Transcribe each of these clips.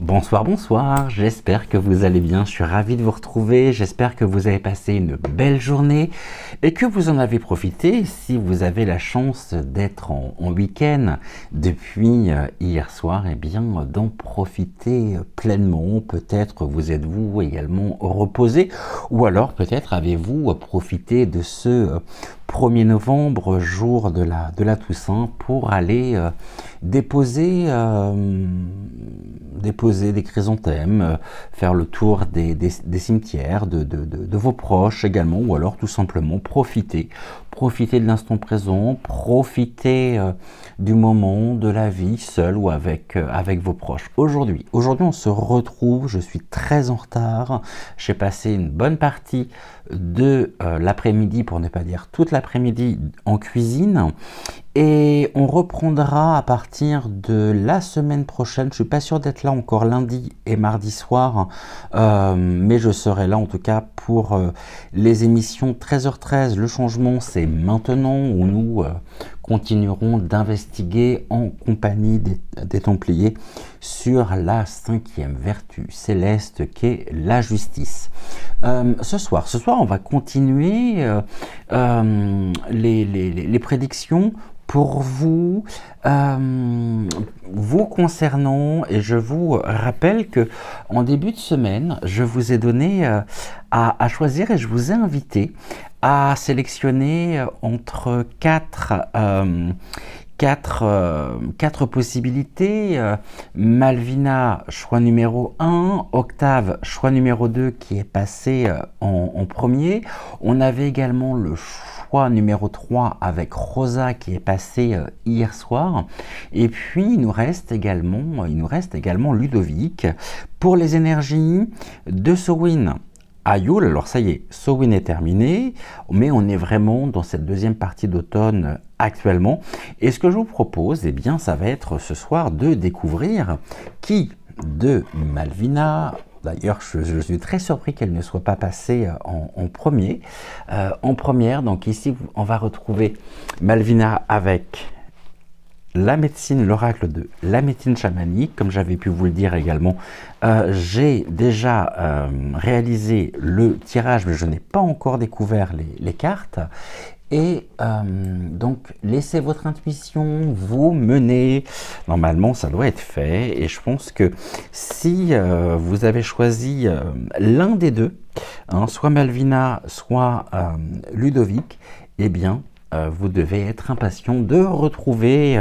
Bonsoir, bonsoir, j'espère que vous allez bien, je suis ravi de vous retrouver, j'espère que vous avez passé une belle journée et que vous en avez profité si vous avez la chance d'être en week-end depuis hier soir, et bien d'en profiter pleinement. Peut-être vous êtes-vous également reposé ou alors peut-être avez-vous profité de ce 1er novembre, jour de la Toussaint, pour aller déposer des chrysanthèmes, faire le tour des cimetières de vos proches également, ou alors tout simplement profiter de l'instant présent, profiter du moment, de la vie, seul ou avec vos proches. Aujourd'hui on se retrouve, je suis très en retard, j'ai passé une bonne partie de l'après-midi, pour ne pas dire toute l'après-midi, en cuisine. Et on reprendra à partir de la semaine prochaine. Je suis pas sûr d'être là encore lundi et mardi soir, mais je serai là en tout cas pour les émissions 13h13. Le changement, c'est maintenant, où nous continuerons d'investiguer en compagnie des Templiers sur la 5e vertu céleste qu'est la justice. Ce soir, on va continuer les prédictions pour vous, vous concernant, et je vous rappelle que en début de semaine, je vous ai donné à choisir, et je vous ai invité à sélectionner entre quatre possibilités. Malvina, choix numéro 1, Octave, choix numéro 2, qui est passé en premier. On avait également le choix numéro 3 avec Rosa, qui est passé hier soir. Et puis il nous reste également Ludovic pour les énergies de Sowin à Yule. Alors ça y est, Sowin est terminé, mais on est vraiment dans cette deuxième partie d'automne actuellement. Et ce que je vous propose, eh bien, ça va être ce soir de découvrir qui de Malvina. D'ailleurs, je suis très surpris qu'elle ne soit pas passée en première. Donc ici, on va retrouver Malvina avec la médecine, l'oracle de la médecine chamanique. Comme j'avais pu vous le dire également, j'ai déjà réalisé le tirage, mais je n'ai pas encore découvert les cartes. Et donc, laissez votre intuition vous mener. Normalement, ça doit être fait. Et je pense que si vous avez choisi l'un des deux, soit Malvina, soit Ludovic, eh bien, vous devez être impatient de retrouver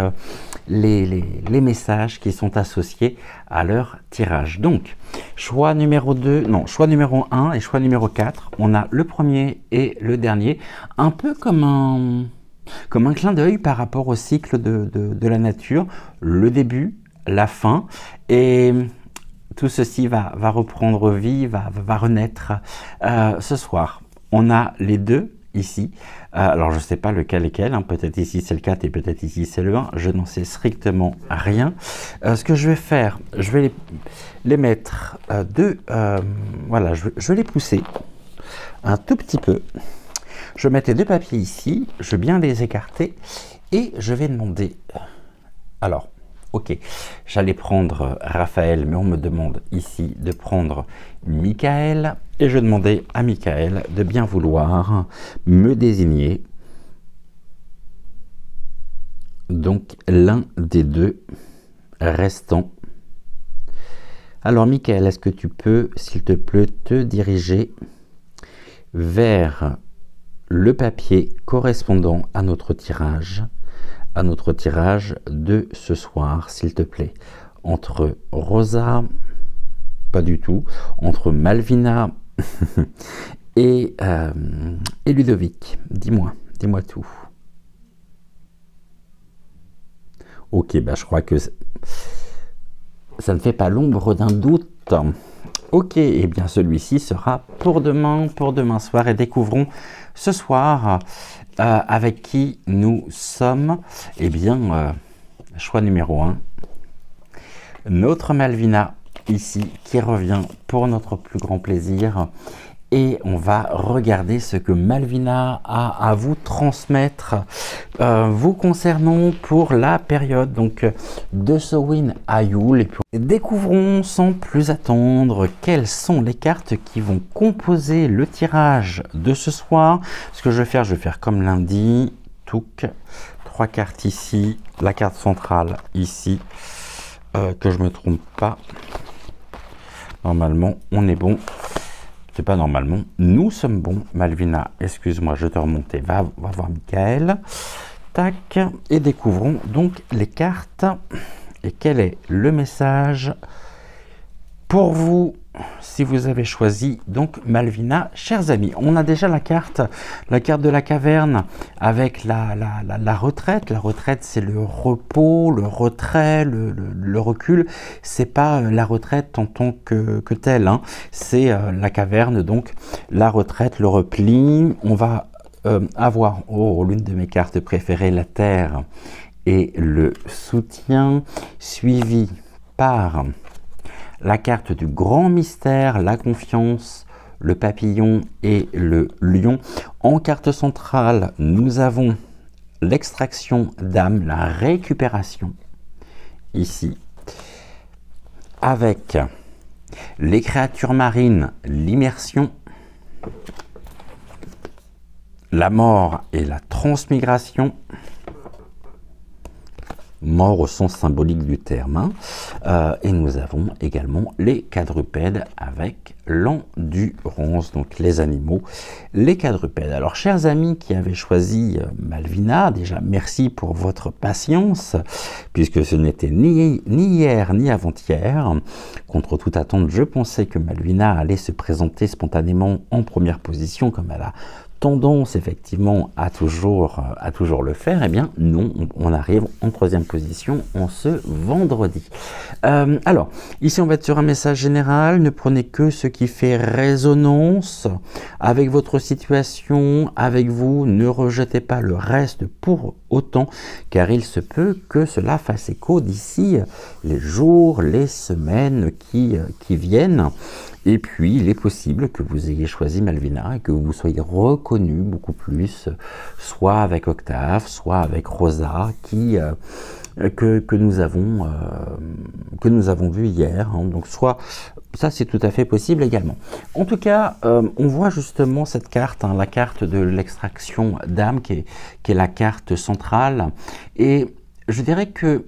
les messages qui sont associés à leur tirage. Donc, choix numéro 1 et choix numéro 4. On a le premier et le dernier, un peu comme un clin d'œil par rapport au cycle de la nature, le début, la fin, et tout ceci va reprendre vie, va renaître ce soir. On a les deux ici. Alors je ne sais pas lequel est quel, peut-être ici c'est le 4 et peut-être ici c'est le 1, je n'en sais strictement rien. Ce que je vais faire, je vais les mettre voilà, je vais les pousser un tout petit peu. Je vais mettre les deux papiers ici, je vais bien les écarter et je vais demander, alors ok, j'allais prendre Raphaël, mais on me demande ici de prendre Michael. Et je demandais à Michael de bien vouloir me désigner donc l'un des deux restants. Alors Michael, est-ce que tu peux, s'il te plaît, te diriger vers le papier correspondant à notre tirage de ce soir, s'il te plaît, entre Rosa, pas du tout, entre Malvina et Ludovic. Dis-moi tout. Ok, je crois que ça ne fait pas l'ombre d'un doute. Ok, et bien celui-ci sera pour demain soir, et découvrons ce soir avec qui nous sommes. Eh bien, choix numéro 1, notre Malvina ici, qui revient pour notre plus grand plaisir. et on va regarder ce que Malvina a à vous transmettre vous concernant pour la période donc de Samhain à Yule. Et puis découvrons sans plus attendre quelles sont les cartes qui vont composer le tirage de ce soir. Ce que je vais faire comme lundi, touc, 3 cartes ici, la carte centrale ici, que je me trompe pas. Normalement, on est bon. C'est pas normalement, nous sommes bons. Malvina, excuse-moi, je te remontais. Va voir Michael. Tac. Et découvrons donc les cartes. Et quel est le message pour vous, si vous avez choisi donc Malvina, chers amis. On a déjà la carte de la caverne avec la retraite. La retraite, c'est le repos, le retrait, le recul. C'est pas la retraite en tant que telle, hein. C'est la caverne, donc la retraite, le repli. On va avoir, l'une de mes cartes préférées, la terre et le soutien, suivi par la carte du grand mystère, la confiance, le papillon et le lion. En carte centrale, nous avons l'extraction d'âme, la récupération, ici, avec les créatures marines, l'immersion, la mort et la transmigration, mort au sens symbolique du terme, hein. Et nous avons également les quadrupèdes avec l'endurance, donc les animaux, les quadrupèdes. Alors, chers amis qui avaient choisi Malvina, déjà merci pour votre patience, puisque ce n'était ni hier ni avant-hier. Contre toute attente, je pensais que Malvina allait se présenter spontanément en première position, comme elle a tendance effectivement à toujours le faire. Eh bien non, on arrive en troisième position en ce vendredi. Alors, ici on va être sur un message général. Ne prenez que ce qui fait résonance avec votre situation, avec vous. Ne rejetez pas le reste pour autant, car il se peut que cela fasse écho d'ici les jours, les semaines qui viennent. Et puis, il est possible que vous ayez choisi Malvina et que vous soyez reconnu beaucoup plus, soit avec Octave, soit avec Rosa, que nous avons vu hier. Hein. Donc, soit ça, c'est tout à fait possible également. En tout cas, on voit justement cette carte, hein, la carte de l'extraction d'âme, qui est la carte centrale. Et je dirais que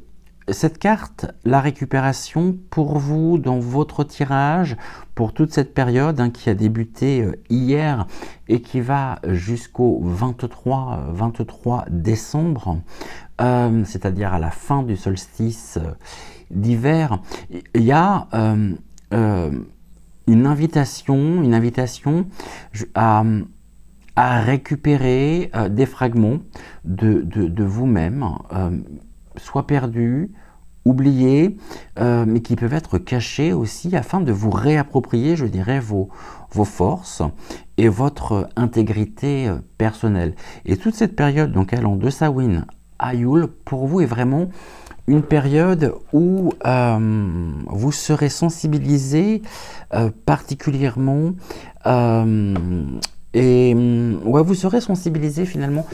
cette carte, la récupération, pour vous, dans votre tirage, pour toute cette période hein, qui a débuté hier et qui va jusqu'au 23 décembre, c'est-à-dire à la fin du solstice d'hiver, il y a une invitation à récupérer des fragments de vous-même, soit perdus, oubliés, mais qui peuvent être cachés aussi afin de vous réapproprier, je dirais, vos forces et votre intégrité personnelle. Et toute cette période, donc allant de Samhain à Yule, pour vous est vraiment une période où vous serez sensibilisé particulièrement et ouais, vous serez sensibilisé finalement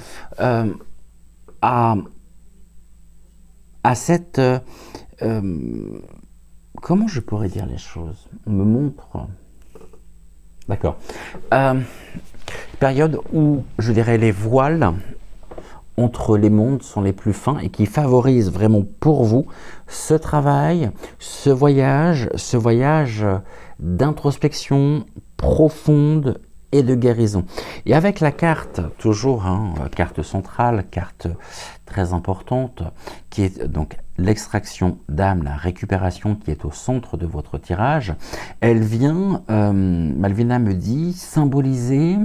à cette... comment je pourrais dire les choses? On me montre... D'accord. Période où, je dirais, les voiles entre les mondes sont les plus fins et qui favorisent vraiment pour vous ce travail, ce voyage d'introspection profonde et de guérison. Et avec la carte, toujours, hein, carte centrale, carte très importante, qui est donc l'extraction d'âme, la récupération qui est au centre de votre tirage, elle vient, Malvina me dit, symboliser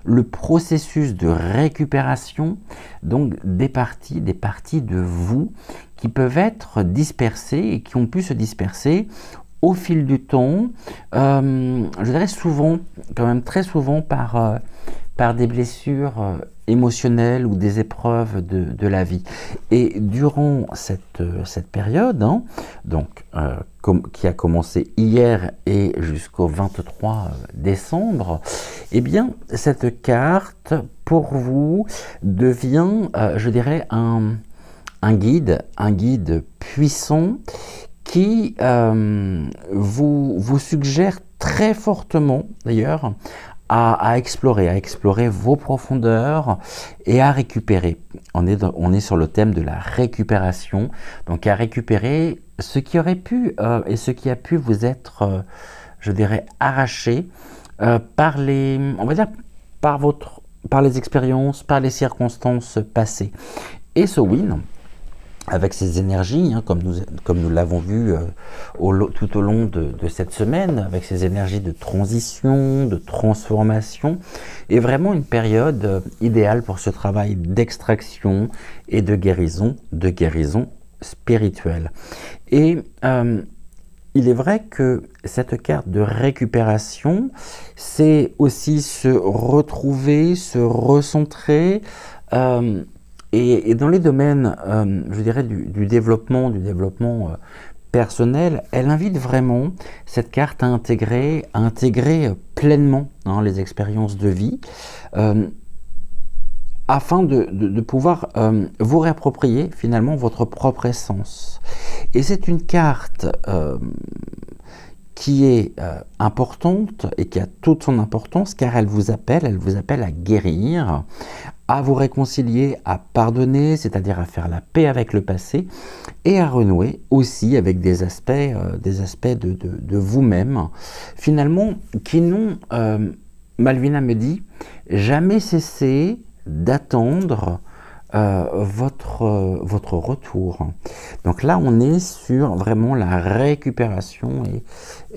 le processus de récupération, donc des parties de vous qui peuvent être dispersées et qui ont pu se disperser au fil du temps, je dirais souvent, quand même très souvent par des blessures émotionnelles ou des épreuves de la vie. Et durant cette période, hein, donc, qui a commencé hier et jusqu'au 23 décembre, eh bien, cette carte, pour vous, devient, je dirais, un guide puissant qui vous suggère très fortement, d'ailleurs, à explorer vos profondeurs et à récupérer. On est sur le thème de la récupération, donc à récupérer ce qui aurait pu et ce qui a pu vous être, je dirais, arraché par on va dire, par les expériences, par les circonstances passées. Et ce win, avec ces énergies, hein, comme nous l'avons vu tout au long de cette semaine, avec ces énergies de transition, de transformation, est vraiment une période idéale pour ce travail d'extraction et de guérison spirituelle. Et il est vrai que cette carte de récupération, c'est aussi se retrouver, se recentrer, et dans les domaines, je dirais, du développement personnel, elle invite vraiment cette carte à intégrer pleinement, hein, les expériences de vie, afin de pouvoir vous réapproprier finalement votre propre essence. Et c'est une carte qui est importante et qui a toute son importance, car elle vous appelle à guérir, à vous réconcilier, à pardonner, c'est-à-dire à faire la paix avec le passé, et à renouer aussi avec des aspects de vous-même, finalement, qui n'ont, Malvina me dit, jamais cessé d'attendre votre retour. Donc là, on est sur vraiment la récupération,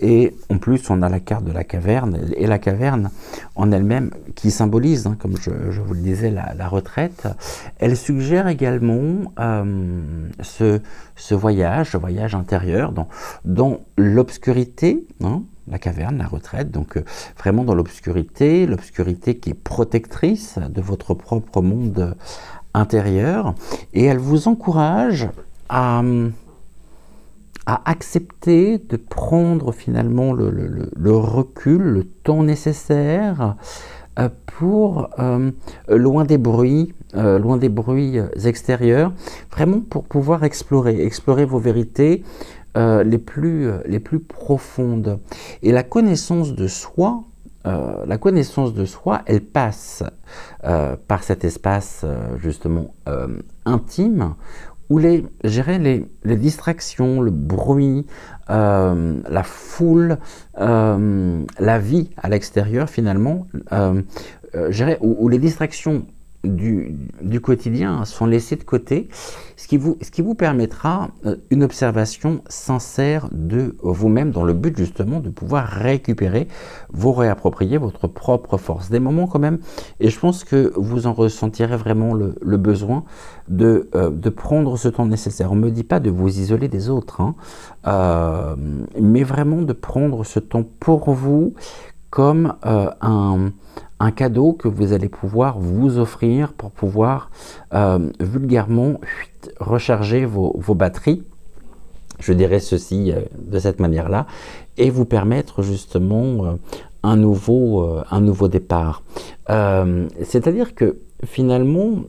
et en plus, on a la carte de la caverne, et la caverne en elle-même qui symbolise, hein, comme je vous le disais, la retraite. Elle suggère également ce voyage intérieur dans l'obscurité, hein, la caverne, la retraite, donc vraiment dans l'obscurité qui est protectrice de votre propre monde intérieur, et elle vous encourage à accepter de prendre finalement le recul, le temps nécessaire pour, loin des bruits extérieurs, vraiment pour pouvoir explorer vos vérités les plus profondes. Et la connaissance de soi, elle passe par cet espace justement intime, où les distractions, le bruit, la foule, la vie à l'extérieur finalement, où les distractions du quotidien sont laissées de côté, ce qui vous permettra une observation sincère de vous-même, dans le but justement de pouvoir vous réapproprier votre propre force. Des moments quand même, et je pense que vous en ressentirez vraiment le besoin de prendre ce temps nécessaire. On ne me dit pas de vous isoler des autres, hein, mais vraiment de prendre ce temps pour vous, comme un cadeau que vous allez pouvoir vous offrir pour pouvoir vulgairement recharger vos batteries, je dirais ceci de cette manière-là, et vous permettre justement un nouveau départ. C'est-à-dire que finalement,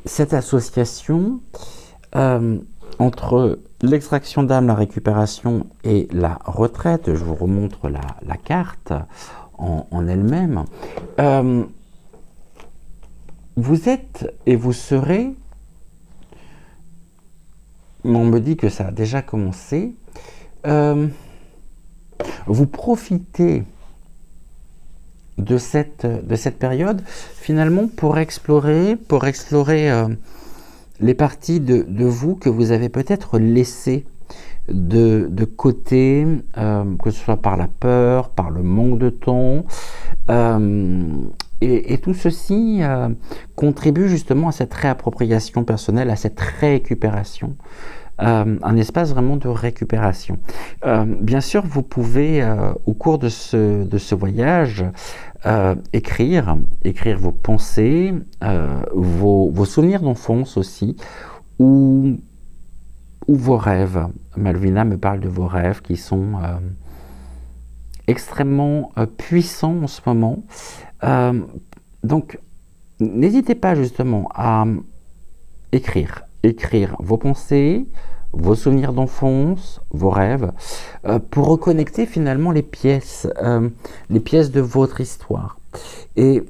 cette association entre l'extraction d'âme, la récupération et la retraite, je vous remontre la carte en elle-même, vous êtes et vous serez, on me dit que ça a déjà commencé, vous profitez de cette période finalement pour explorer les parties de vous que vous avez peut-être laissées de côté, que ce soit par la peur, par le manque de temps, et tout ceci contribue justement à cette réappropriation personnelle, à cette récupération, un espace vraiment de récupération. Bien sûr, vous pouvez au cours de ce voyage écrire vos pensées, vos souvenirs d'enfance aussi, ou vos rêves. Malvina me parle de vos rêves qui sont extrêmement puissants en ce moment. Donc, n'hésitez pas justement à écrire vos pensées, vos souvenirs d'enfance, vos rêves, pour reconnecter finalement les pièces de votre histoire. Et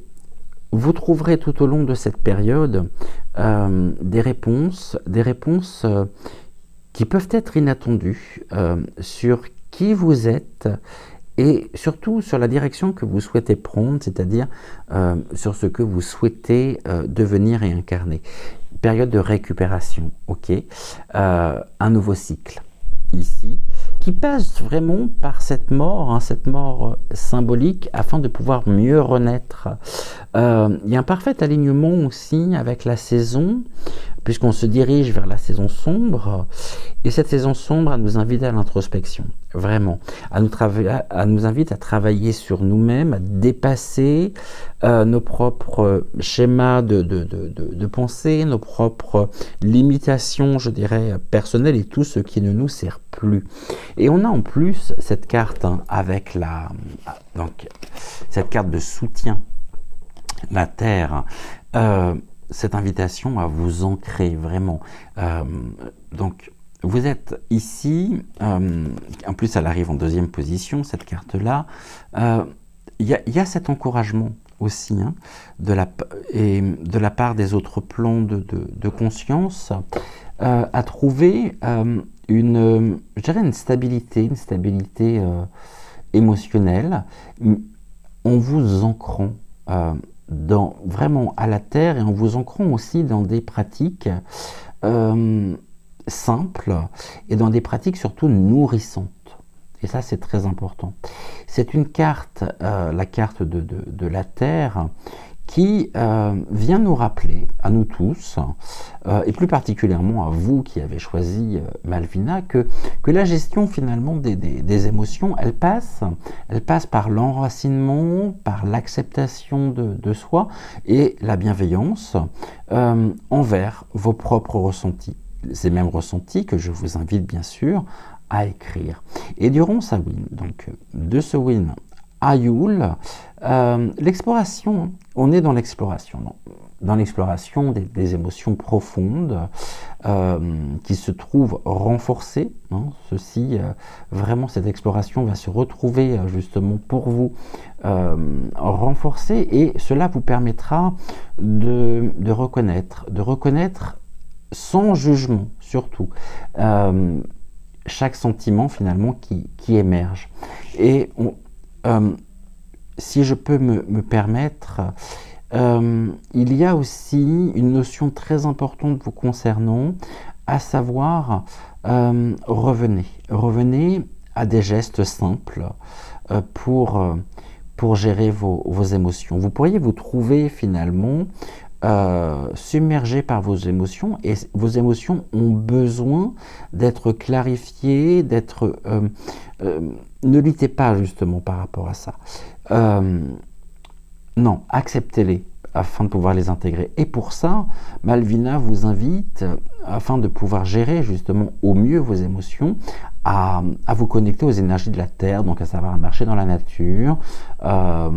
vous trouverez tout au long de cette période des réponses qui peuvent être inattendues sur qui vous êtes et surtout sur la direction que vous souhaitez prendre, c'est-à-dire sur ce que vous souhaitez devenir et incarner. Période de récupération, ok, un nouveau cycle ici, qui passe vraiment par cette mort symbolique afin de pouvoir mieux renaître. Il y a un parfait alignement aussi avec la saison, puisqu'on se dirige vers la saison sombre, et cette saison sombre, elle nous invite à l'introspection, vraiment. Elle nous invite à travailler sur nous-mêmes, à dépasser nos propres schémas de pensée, nos propres limitations, je dirais, personnelles, et tout ce qui ne nous sert plus. Et on a en plus cette carte avec donc, cette carte de soutien, la Terre, cette invitation à vous ancrer vraiment. Donc, vous êtes ici, en plus elle arrive en deuxième position, cette carte-là. Il y a cet encouragement aussi de la part des autres plans de conscience à trouver je dirais une stabilité émotionnelle en vous ancrant vraiment à la terre et en vous ancrant aussi dans des pratiques simples et dans des pratiques surtout nourrissantes. Et ça, c'est très important. C'est une carte, la carte de la Terre, qui vient nous rappeler, à nous tous, et plus particulièrement à vous qui avez choisi Malvina, que la gestion finalement des émotions, elle passe par l'enracinement, par l'acceptation de soi et la bienveillance envers vos propres ressentis. Ces mêmes ressentis que je vous invite bien sûr à écrire. Et durant Samhain, donc de Samhain à Yule, l'exploration, on est dans l'exploration, des émotions profondes qui se trouvent renforcées. Vraiment, cette exploration va se retrouver justement pour vous renforcée, et cela vous permettra de reconnaître sans jugement, surtout, chaque sentiment finalement qui émerge. Et si je peux me permettre, il y a aussi une notion très importante vous concernant, à savoir revenez à des gestes simples pour gérer vos émotions. Vous pourriez vous trouver finalement submergé par vos émotions, et vos émotions ont besoin d'être clarifiées, ne luttez pas justement par rapport à ça. Non, acceptez-les afin de pouvoir les intégrer. Et pour ça, Malvina vous invite, afin de pouvoir gérer justement au mieux vos émotions, à vous connecter aux énergies de la Terre, donc à savoir marcher dans la nature, à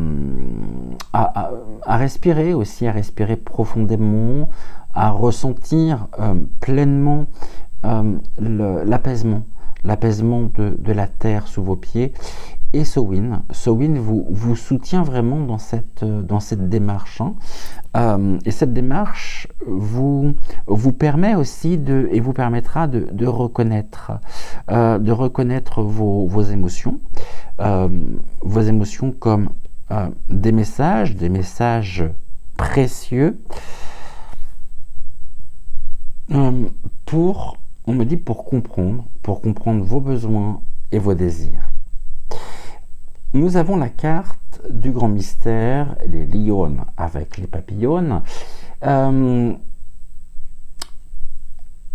respirer aussi, à respirer profondément, à ressentir pleinement l'apaisement de la Terre sous vos pieds. Et Samhain vous soutient vraiment dans cette démarche. Et cette démarche vous permet aussi et vous permettra de reconnaître vos émotions, comme des messages précieux pour comprendre vos besoins et vos désirs. Nous avons la carte du grand mystère, les lions avec les papillons,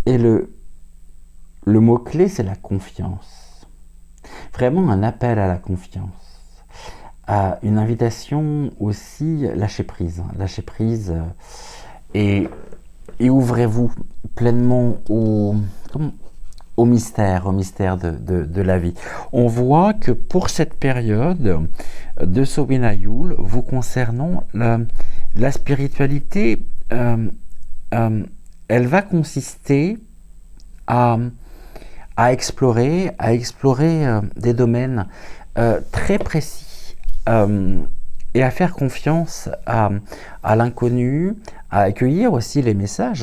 et le mot-clé, c'est la confiance. Vraiment un appel à la confiance. une invitation aussi, lâcher prise. Lâcher prise et, et ouvrez-vous pleinement au mystère de la vie. On voit que pour cette période de Samhain Yule, vous concernant la spiritualité, elle va consister à explorer des domaines très précis et à faire confiance à l'inconnu, à accueillir aussi les messages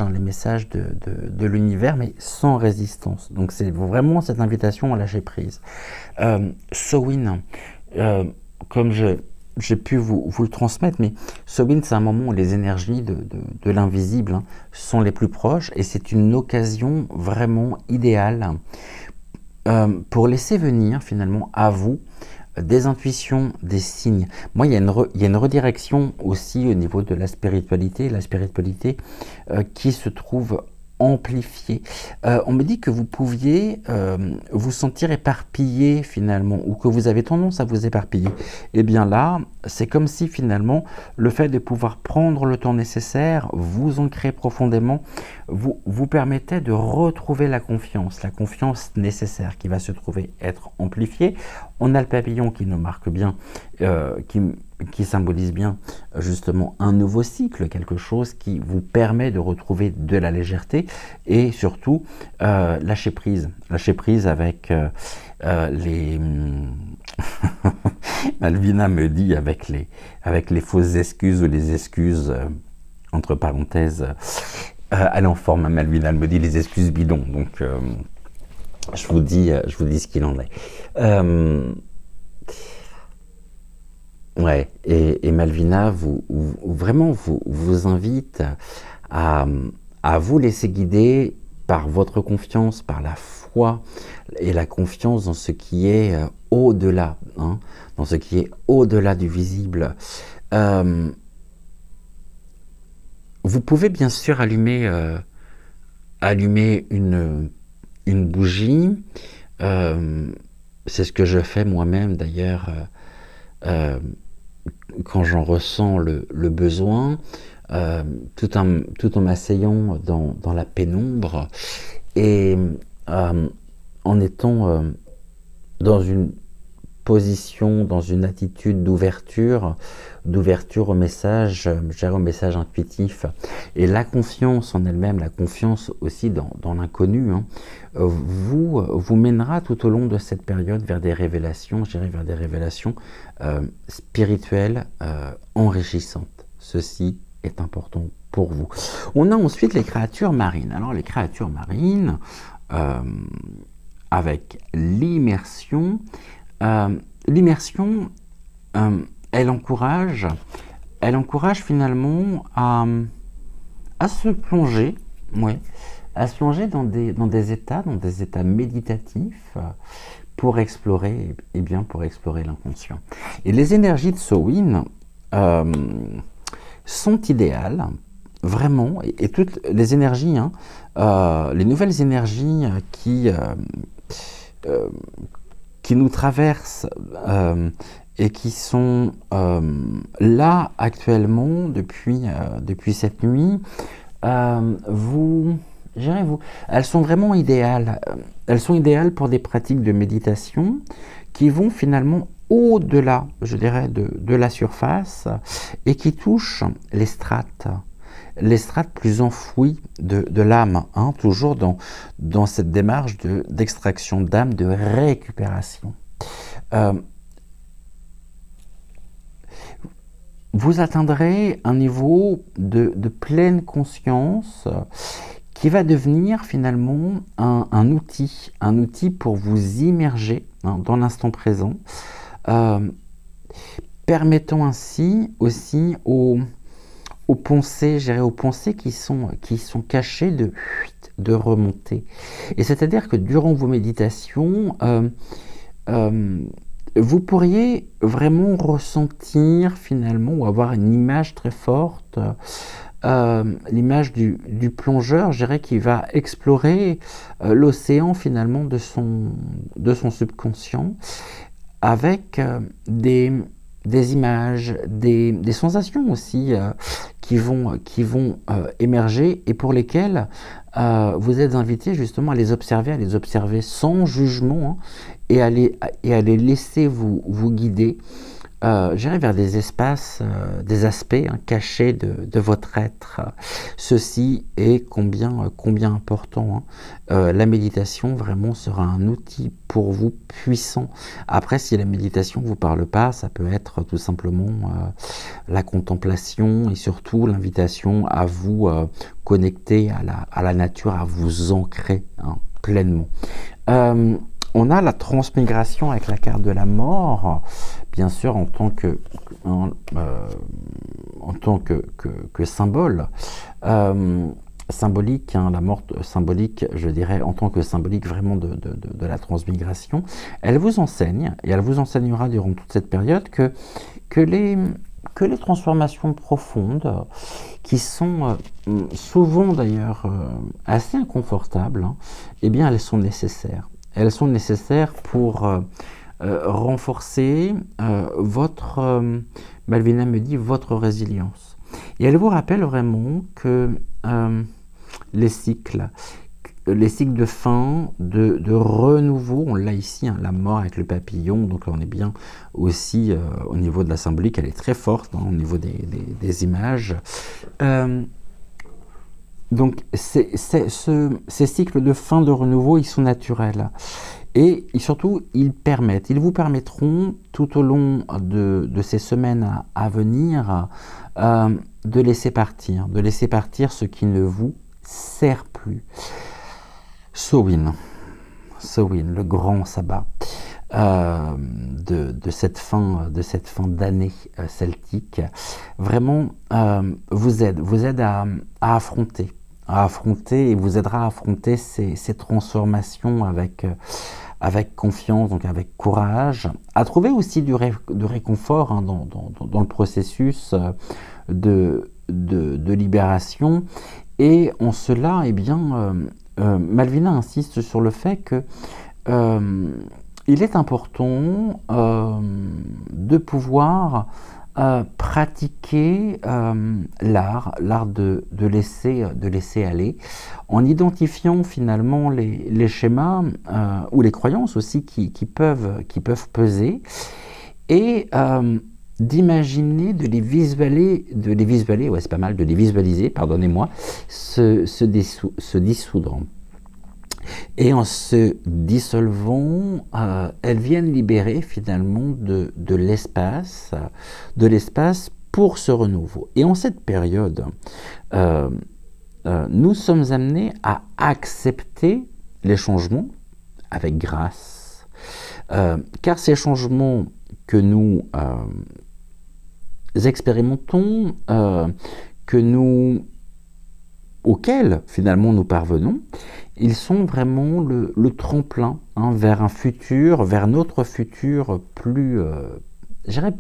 de l'univers, mais sans résistance. Donc c'est vraiment cette invitation à lâcher prise. Samhain, comme j'ai pu vous le transmettre, mais Samhain, c'est un moment où les énergies de l'invisible sont les plus proches, et c'est une occasion vraiment idéale pour laisser venir finalement à vous des intuitions, des signes. Moi, il y a une redirection aussi au niveau de la spiritualité qui se trouve amplifiée. On me dit que vous pouviez vous sentir éparpillé finalement, ou que vous avez tendance à vous éparpiller. Et bien là, c'est comme si finalement le fait de pouvoir prendre le temps nécessaire, vous ancrer profondément, vous permettait de retrouver la confiance nécessaire qui va se trouver être amplifiée. On a le papillon qui nous marque bien, qui symbolise bien justement un nouveau cycle, quelque chose qui vous permet de retrouver de la légèreté et surtout lâcher prise avec les... Malvina me dit avec les fausses excuses ou les excuses, entre parenthèses, elle en forme, Malvina, elle me dit les excuses bidons, donc je vous dis ce qu'il en est. Ouais, et Malvina vraiment vous invite à vous laisser guider par votre confiance, par la foi et la confiance dans ce qui est au-delà, dans ce qui est au-delà du visible. Vous pouvez bien sûr allumer une bougie. C'est ce que je fais moi-même d'ailleurs quand j'en ressens le besoin, tout en m'asseyant dans la pénombre et en étant dans une position, dans une attitude d'ouverture au message, au message intuitif. Et la confiance en elle-même, la confiance aussi dans l'inconnu, vous mènera tout au long de cette période vers des révélations, je dirais vers des révélations spirituelles enrichissantes. Ceci est important pour vous. On a ensuite les créatures marines. Alors les créatures marines, avec l'immersion, elle encourage finalement à se plonger, dans des états méditatifs pour explorer l'inconscient. Et les énergies de Samhain sont idéales, vraiment, et toutes les énergies, les nouvelles énergies qui nous traversent et qui sont là actuellement depuis cette nuit, elles sont vraiment idéales. Elles sont idéales pour des pratiques de méditation qui vont finalement au-delà, je dirais, de la surface et qui touchent les strates plus enfouies de l'âme, toujours dans cette démarche d'extraction d'âme, de récupération. Vous atteindrez un niveau de pleine conscience qui va devenir finalement un outil pour vous immerger dans l'instant présent, permettant ainsi aussi aux pensées, aux pensées qui sont cachées de remonter. Et c'est-à-dire que durant vos méditations, vous pourriez vraiment ressentir finalement ou avoir une image très forte, l'image du plongeur, je dirais, qui va explorer l'océan finalement de son subconscient avec des des images, des sensations aussi qui vont émerger et pour lesquelles vous êtes invité justement à les observer sans jugement, hein, et à les laisser vous guider, j'irai vers des espaces, des aspects, hein, cachés de votre être. Ceci est combien important, hein. La méditation vraiment sera un outil pour vous puissant. Après, si la méditation ne vous parle pas, ça peut être tout simplement la contemplation et surtout l'invitation à vous connecter à la nature, à vous ancrer, hein, pleinement. On a la transmigration avec la carte de la mort, bien sûr en tant que symbole symbolique, hein, la mort symbolique, je dirais, en tant que symbolique vraiment de la transmigration. Elle vous enseigne, et elle vous enseignera durant toute cette période que les transformations profondes, qui sont souvent d'ailleurs assez inconfortables, hein, eh bien elles sont nécessaires. Elles sont nécessaires pour renforcer Malvina me dit, votre résilience. Et elle vous rappelle vraiment que les cycles de fin, de renouveau, on l'a ici, hein, la mort avec le papillon, donc là on est bien aussi au niveau de la symbolique, elle est très forte, hein, au niveau des images. Donc ces cycles de fin, de renouveau, ils sont naturels. Et surtout, ils vous permettront tout au long de ces semaines à venir de laisser partir ce qui ne vous sert plus. Samhain, le grand sabbat de cette fin d'année celtique, vraiment vous aide à affronter et vous aidera à affronter ces transformations avec confiance, donc avec courage, à trouver aussi de réconfort, hein, dans le processus de libération. Et en cela, eh bien, Malvina insiste sur le fait que il est important de pouvoir pratiquer l'art de laisser aller, en identifiant finalement les schémas ou les croyances aussi qui peuvent peser, et d'imaginer, de les visualiser, ouais c'est pas mal, de les visualiser, pardonnez-moi, se dissoudre. Et en se dissolvant, elles viennent libérer finalement de l'espace pour ce renouveau. Et en cette période, nous sommes amenés à accepter les changements avec grâce, car ces changements que nous expérimentons, auxquels finalement nous parvenons, ils sont vraiment le tremplin, hein, vers un futur, vers notre futur plus,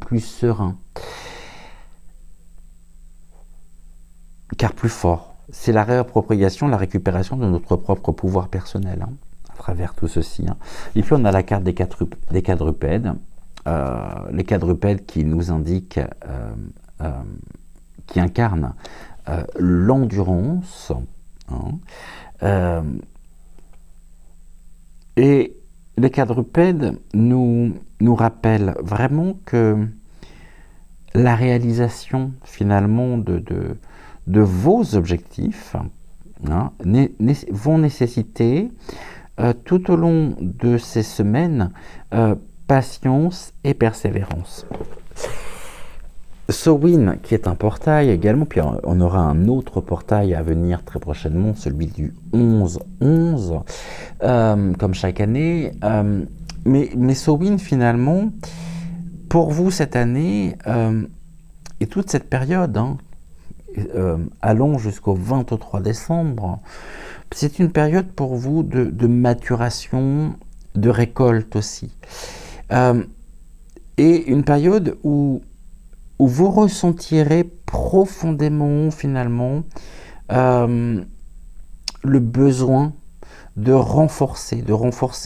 plus serein, car plus fort. C'est la réappropriation, la récupération de notre propre pouvoir personnel, hein, à travers tout ceci, hein. Et puis on a la carte des quadrupèdes, les quadrupèdes qui nous indiquent, qui incarnent l'endurance, hein. Et les quadrupèdes nous rappellent vraiment que la réalisation finalement de vos objectifs, hein, vont nécessiter tout au long de ces semaines patience et persévérance. Samhain, qui est un portail également, puis on aura un autre portail à venir très prochainement, celui du 11-11, comme chaque année. Mais Samhain, finalement, pour vous cette année, et toute cette période, hein, allant jusqu'au 23 décembre, c'est une période pour vous de maturation, de récolte aussi. Et une période où vous ressentirez profondément finalement le besoin de renforcer,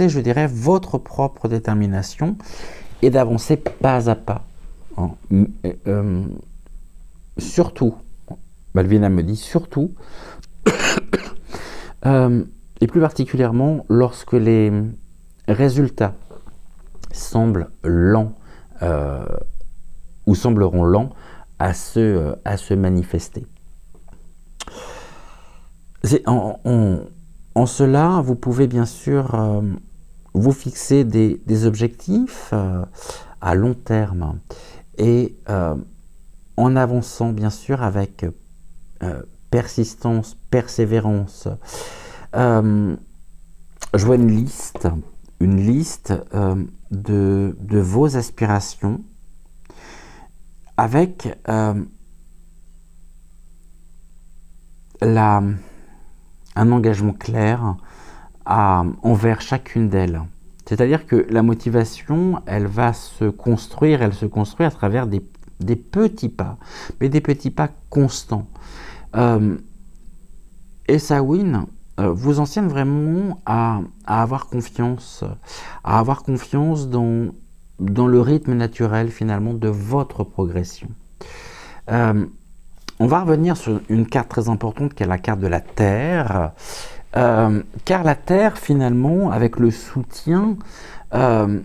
je dirais, votre propre détermination et d'avancer pas à pas. hein, surtout, Malvina me dit surtout, et plus particulièrement lorsque les résultats semblent lents ou sembleront lents à se manifester. En cela, vous pouvez bien sûr vous fixer des objectifs à long terme et en avançant bien sûr avec persistance, persévérance. Je vois une liste de vos aspirations avec un engagement clair envers chacune d'elles. C'est-à-dire que la motivation, elle se construit à travers des petits pas, mais des petits pas constants. Et Samhain vous enseigne vraiment à avoir confiance dans le rythme naturel finalement de votre progression. On va revenir sur une carte très importante qui est la carte de la Terre, car la Terre finalement avec le soutien, il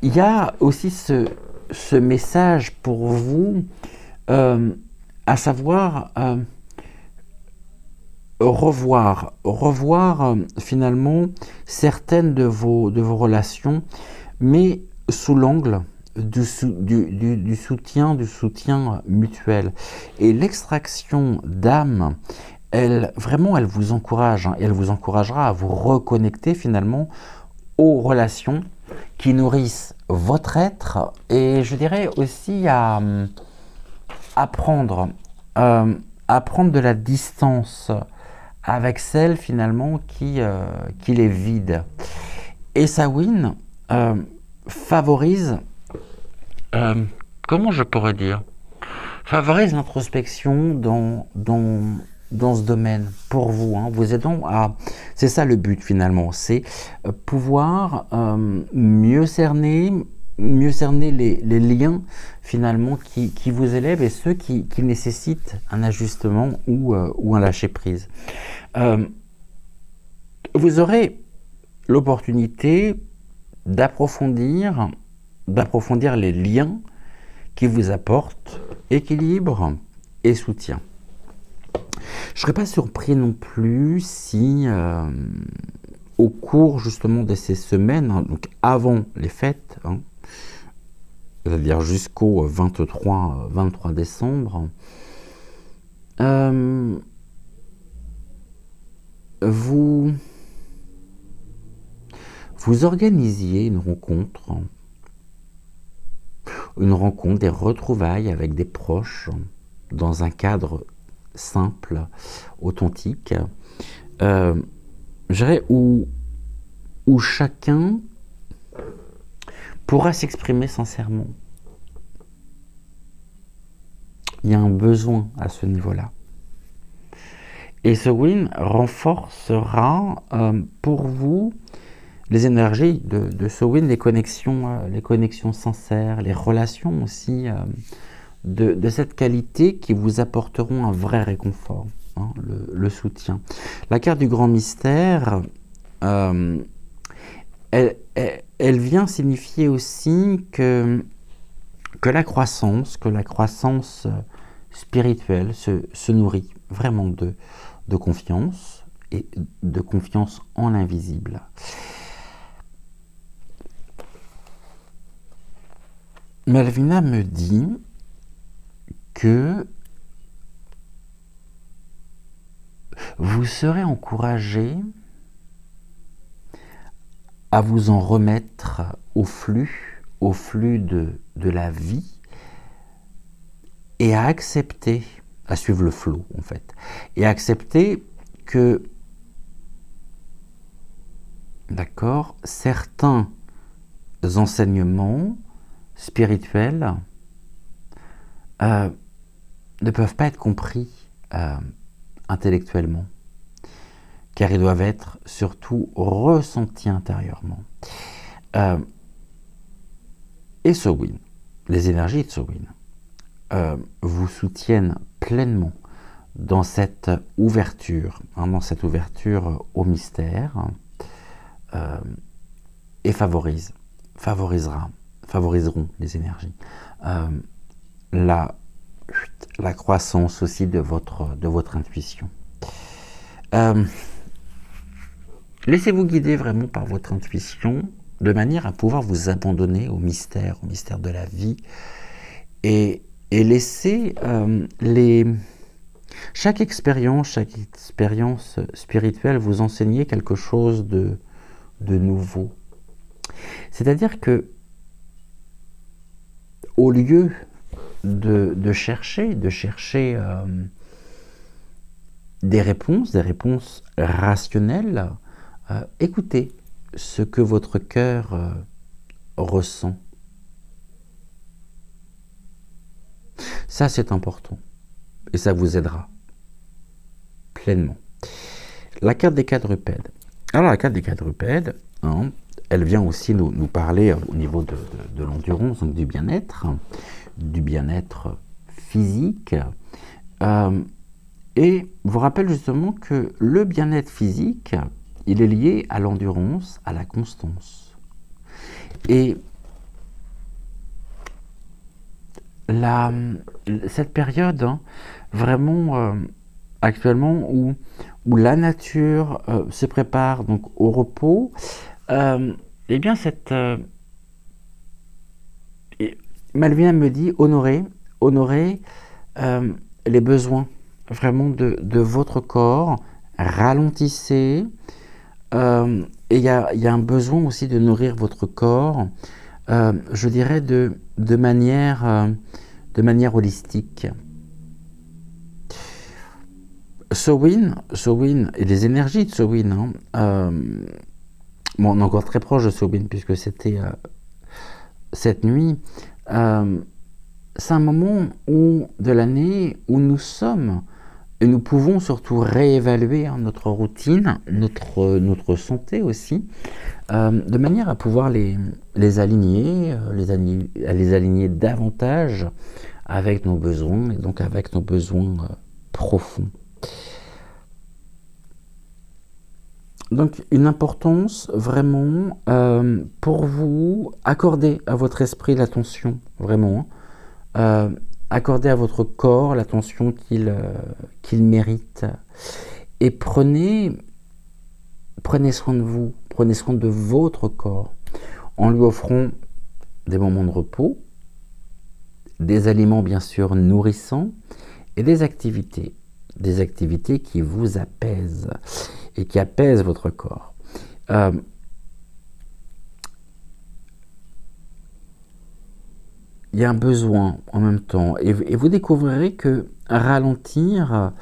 y a aussi ce message pour vous, à savoir revoir finalement certaines de vos relations, mais sous l'angle du soutien mutuel. Et l'extraction d'âme, elle vous encourage, et elle vous encouragera à vous reconnecter finalement aux relations qui nourrissent votre être, et je dirais aussi à prendre de la distance avec celle finalement qui les vide. Et Samhain favorise, comment je pourrais dire, favorise l'introspection dans ce domaine pour vous, hein, vous aidant c'est ça le but finalement, c'est pouvoir mieux cerner les liens finalement qui vous élèvent et ceux qui nécessitent un ajustement ou un lâcher-prise. Vous aurez l'opportunité d'approfondir les liens qui vous apportent équilibre et soutien. Je ne serais pas surpris non plus si au cours justement de ces semaines, hein, donc avant les fêtes, hein, c'est-à-dire jusqu'au 23 décembre, vous organisiez une rencontre, des retrouvailles avec des proches, dans un cadre simple, authentique, je dirais où chacun pourra s'exprimer sincèrement. Il y a un besoin à ce niveau-là. Et ce Samhain renforcera pour vous les énergies de Samhain, les connexions sincères, les relations aussi de cette qualité qui vous apporteront un vrai réconfort, hein, le soutien. La carte du grand mystère, elle vient signifier aussi que la croissance spirituelle se nourrit vraiment de confiance et de confiance en l'invisible. Malvina me dit que vous serez encouragé à vous en remettre au flux de la vie et à accepter, à suivre le flot en fait, et à accepter que, d'accord, certains enseignements spirituels ne peuvent pas être compris intellectuellement, car ils doivent être surtout ressentis intérieurement. Et Samhain les énergies de Sowin vous soutiennent pleinement dans cette ouverture, au mystère, et favoriseront les énergies la croissance aussi de votre intuition. Laissez-vous guider vraiment par votre intuition, de manière à pouvoir vous abandonner au mystère de la vie, et laisser chaque expérience spirituelle vous enseigner quelque chose de nouveau. C'est-à-dire que, au lieu de chercher des réponses rationnelles, écoutez ce que votre cœur ressent. Ça, c'est important. Et ça vous aidera pleinement. La carte des quadrupèdes. Alors, la carte des quadrupèdes, elle vient aussi nous parler au niveau de l'endurance, donc du bien-être physique, et vous rappelle justement que le bien-être physique, il est lié à l'endurance, à la constance. Et cette période, vraiment actuellement, où la nature se prépare donc au repos, eh bien Malvina me dit honorer les besoins vraiment de votre corps, ralentissez, et il y a un besoin aussi de nourrir votre corps, je dirais de manière holistique. Sowin et les énergies de Sowin, bon, on est encore très proche de Sowin puisque c'était cette nuit. C'est un moment de l'année où nous sommes, et nous pouvons surtout réévaluer notre routine, notre santé aussi, de manière à pouvoir les aligner, à les aligner davantage avec nos besoins, et donc avec nos besoins profonds. Donc une importance vraiment pour vous, accordez à votre esprit l'attention, vraiment, accordez à votre corps l'attention qu'il mérite, et prenez soin de vous, prenez soin de votre corps, en lui offrant des moments de repos, des aliments bien sûr nourrissants, et des activités qui vous apaisent et qui apaisent votre corps. Il y a un besoin en même temps, et vous découvrirez que ralentir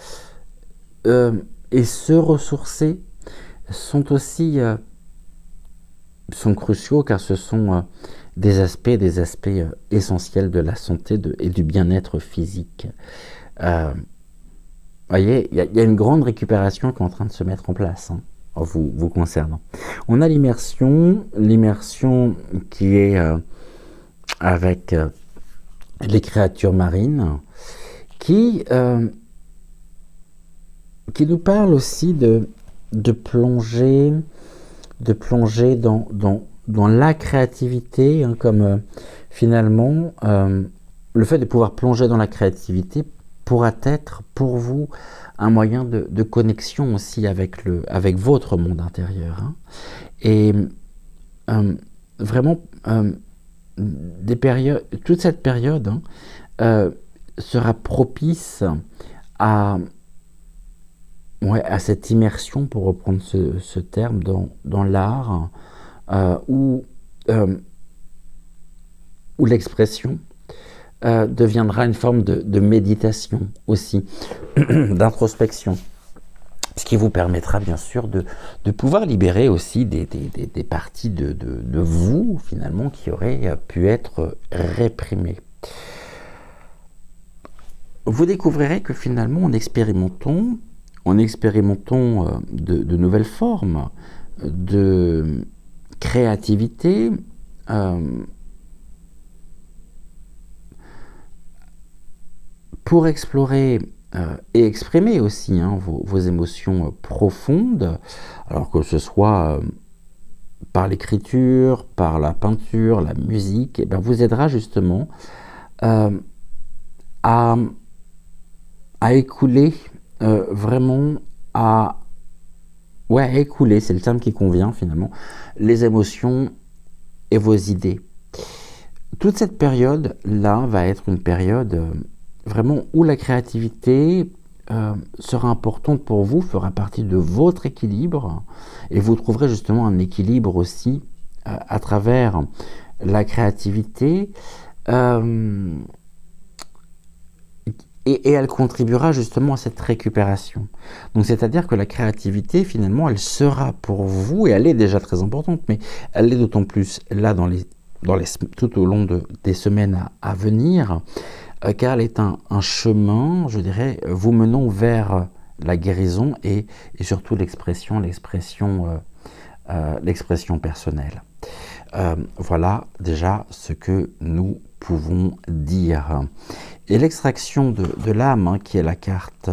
et se ressourcer sont cruciaux, car ce sont des aspects essentiels de la santé et du bien-être physique. Voyez, il y a une grande récupération qui est en train de se mettre en place, vous concernant. On a l'immersion qui est avec les créatures marines, qui nous parle aussi de plonger dans la créativité, comme finalement le fait de pouvoir plonger dans la créativité pourra être pour vous un moyen de connexion aussi avec votre monde intérieur, et vraiment toute cette période sera propice à cette immersion, pour reprendre ce terme, dans l'art, où l'expression deviendra une forme de méditation aussi, d'introspection, ce qui vous permettra bien sûr de pouvoir libérer aussi des parties de vous, finalement, qui auraient pu être réprimées. Vous découvrirez que finalement, en expérimentant de nouvelles formes de créativité, pour explorer et exprimer aussi hein, vos émotions profondes, alors que ce soit par l'écriture, par la peinture, la musique, et bien vous aidera justement euh, à, à écouler vraiment à écouler, c'est le terme qui convient finalement, les émotions et vos idées. Toute cette période-là va être une période vraiment où la créativité sera importante pour vous, fera partie de votre équilibre, et vous trouverez justement un équilibre aussi à travers la créativité, et elle contribuera justement à cette récupération. Donc c'est-à-dire que la créativité, finalement, elle sera pour vous, et elle est déjà très importante, mais elle est d'autant plus là tout au long des semaines à venir, car elle est un chemin, je dirais, vous menant vers la guérison et surtout l'expression personnelle. Voilà déjà ce que nous pouvons dire. Et l'extraction de l'âme, hein, qui est la carte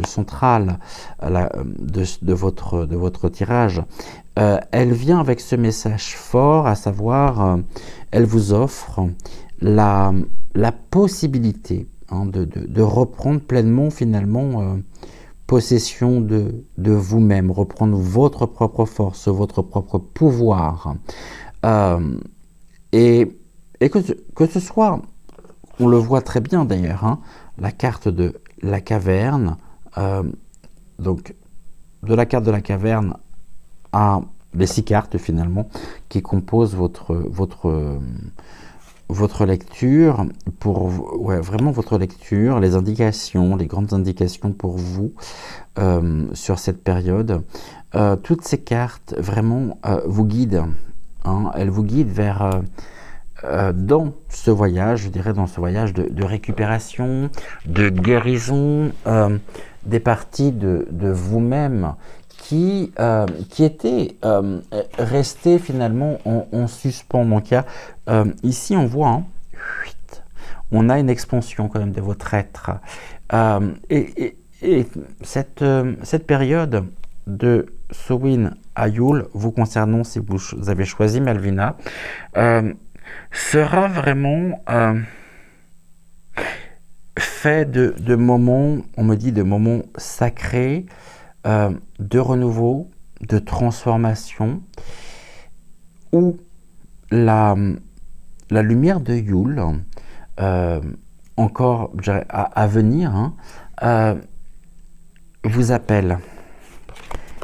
centrale de votre tirage, elle vient avec ce message fort, à savoir, elle vous offre la possibilité hein, de reprendre pleinement finalement possession de vous-même, reprendre votre propre force, votre propre pouvoir. Et que ce soit, on le voit très bien d'ailleurs, hein, la carte de la caverne, donc de la carte de la caverne à les 6 cartes finalement qui composent votre lecture, vraiment votre lecture, les indications, les grandes indications pour vous sur cette période. Toutes ces cartes vraiment vous guident, hein, elles vous guident vers dans ce voyage, je dirais dans ce voyage de récupération, de guérison, des parties de vous-même qui étaient restées finalement en suspens. Donc ici on voit, hein, on a une expansion quand même de votre être. Et cette période de Samhain à Yule, vous concernant si vous avez choisi Malvina, sera vraiment fait de moments, on me dit de moments sacrés, de renouveau, de transformation, où la lumière de Yule, encore je dirais, à venir, hein, vous appelle.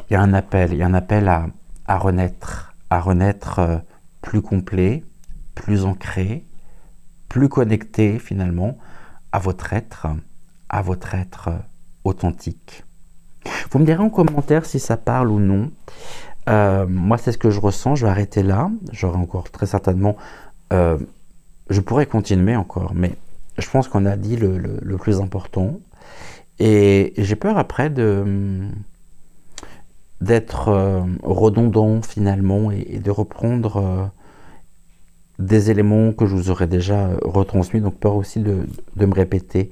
Il y a un appel à renaître plus complet, plus ancré, plus connecté finalement à votre être authentique. Vous me direz en commentaire si ça parle ou non. Moi, c'est ce que je ressens. Je vais arrêter là. J'aurai encore très certainement... je pourrais continuer encore, mais je pense qu'on a dit le plus important. Et j'ai peur après d'être redondant finalement et de reprendre des éléments que je vous aurais déjà retransmis, donc peur aussi de me répéter.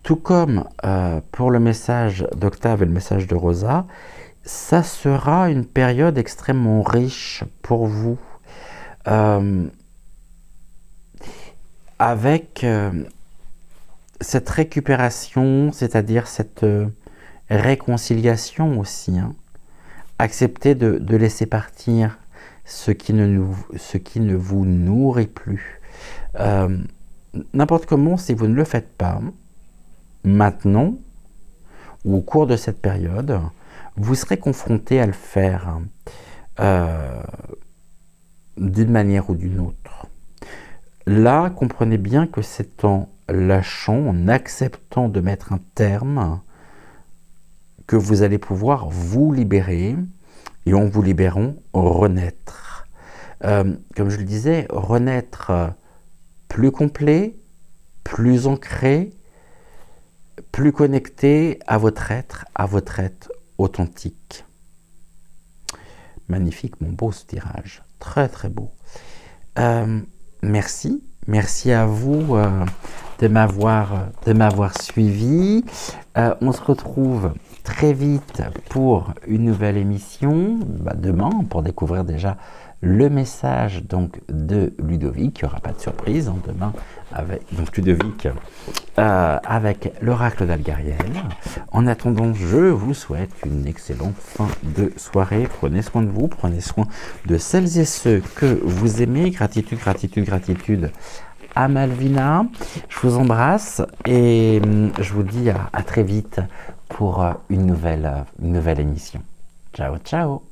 Tout comme pour le message d'Octave et le message de Rosa, ça sera une période extrêmement riche pour vous, avec cette récupération, c'est-à-dire cette réconciliation aussi, hein. Acceptez de laisser partir ce qui ne vous nourrit plus. N'importe comment, si vous ne le faites pas, maintenant, ou au cours de cette période, vous serez confronté à le faire d'une manière ou d'une autre. Là, comprenez bien que c'est en lâchant, en acceptant de mettre un terme, que vous allez pouvoir vous libérer, et en vous libérant, renaître. Comme je le disais, renaître plus complet, plus ancré, plus connecté à votre être authentique. Magnifique, mon beau ce tirage. Très très beau. Merci Merci à vous de m'avoir suivi. On se retrouve très vite pour une nouvelle émission, demain, pour découvrir déjà le message donc de Ludovic. Il n'y aura pas de surprise demain avec donc Ludovic avec l'oracle d'Algariel. En attendant, je vous souhaite une excellente fin de soirée. Prenez soin de vous, prenez soin de celles et ceux que vous aimez. Gratitude, gratitude, gratitude à Malvina. Je vous embrasse et je vous dis à très vite pour une nouvelle émission. Ciao, ciao.